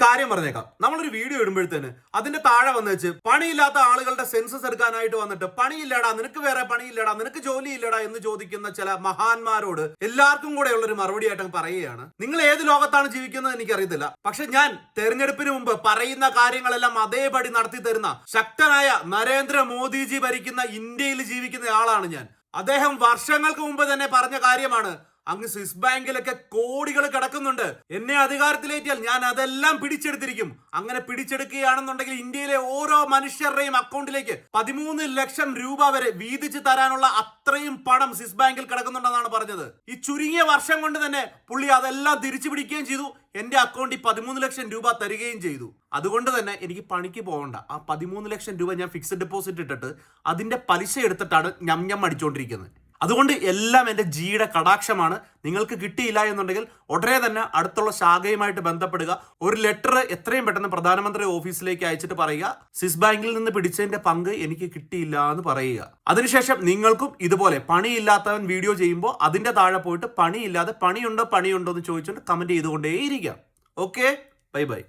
കാര്യം പറഞ്ഞേക്കാം. നമ്മളൊരു വീഡിയോ ഇടുമ്പോഴത്തേന് അതിന്റെ താഴെ വന്ന് വെച്ച് പണിയില്ലാത്ത ആളുകളുടെ സെൻസസ് എടുക്കാനായിട്ട് വന്നിട്ട് പണിയില്ലടാ, നിനക്ക് വേറെ പണിയില്ലടാ, നിനക്ക് ജോലി ഇല്ലടാ എന്ന് ചോദിക്കുന്ന ചില മഹാന്മാരോട് എല്ലാവർക്കും കൂടെ ഉള്ളൊരു മറുപടി ആയിട്ട് പറയുകയാണ്, നിങ്ങൾ ഏത് ലോകത്താണ് ജീവിക്കുന്നത് എനിക്കറിയത്തില്ല, പക്ഷെ ഞാൻ തെരഞ്ഞെടുപ്പിന് മുമ്പ് പറയുന്ന കാര്യങ്ങളെല്ലാം അതേപടി നടത്തി തരുന്ന ശക്തനായ നരേന്ദ്രമോദിജി ഭരിക്കുന്ന ഇന്ത്യയിൽ ജീവിക്കുന്ന ആളാണ് ഞാൻ. അദ്ദേഹം വർഷങ്ങൾക്ക് മുമ്പ് തന്നെ പറഞ്ഞ കാര്യമാണ്, അങ്ങ് സ്വിസ് ബാങ്കിലൊക്കെ കോടികൾ കിടക്കുന്നുണ്ട്, എന്നെ അധികാരത്തിലേറ്റിയാൽ ഞാൻ അതെല്ലാം പിടിച്ചെടുത്തിരിക്കും. അങ്ങനെ പിടിച്ചെടുക്കുകയാണെന്നുണ്ടെങ്കിൽ ഇന്ത്യയിലെ ഓരോ മനുഷ്യരുടെയും അക്കൗണ്ടിലേക്ക് 13 ലക്ഷം രൂപ വരെ വീതിച്ച് തരാനുള്ള അത്രയും പണം സ്വിസ് ബാങ്കിൽ കിടക്കുന്നുണ്ടെന്നാണ് പറഞ്ഞത്. ഈ ചുരുങ്ങിയ വർഷം കൊണ്ട് തന്നെ പുള്ളി അതെല്ലാം തിരിച്ചു പിടിക്കുകയും ചെയ്തു, എന്റെ അക്കൗണ്ടിൽ 13 ലക്ഷം രൂപ തരികയും ചെയ്തു. അതുകൊണ്ട് തന്നെ എനിക്ക് പണിക്ക് പോകണ്ട. ആ 13 ലക്ഷം രൂപ ഞാൻ ഫിക്സഡ് ഡെപ്പോസിറ്റ് ഇട്ടിട്ട് അതിന്റെ പലിശ എടുത്തിട്ടാണ് ഞം അടിച്ചുകൊണ്ടിരിക്കുന്നത്. അതുകൊണ്ട് എല്ലാം എൻ്റെ ജിയുടെ കടാക്ഷമാണ്. നിങ്ങൾക്ക് കിട്ടിയില്ല എന്നുണ്ടെങ്കിൽ ഉടനെ തന്നെ അടുത്തുള്ള ശാഖയുമായിട്ട് ബന്ധപ്പെടുക. ഒരു ലെറ്റർ എത്രയും പെട്ടെന്ന് പ്രധാനമന്ത്രി ഓഫീസിലേക്ക് അയച്ചിട്ട് പറയുക, സ്വിസ് ബാങ്കിൽ നിന്ന് പിടിച്ചതിന്റെ പങ്ക് എനിക്ക് കിട്ടിയില്ല എന്ന് പറയുക. അതിനുശേഷം നിങ്ങൾക്കും ഇതുപോലെ പണിയില്ലാത്തവൻ വീഡിയോ ചെയ്യുമ്പോൾ അതിന്റെ താഴെ പോയിട്ട് പണിയില്ലാതെ പണിയുണ്ടോ എന്ന് ചോദിച്ചുകൊണ്ട് കമന്റ് ചെയ്തുകൊണ്ടേയിരിക്കാം. Okay, bye by.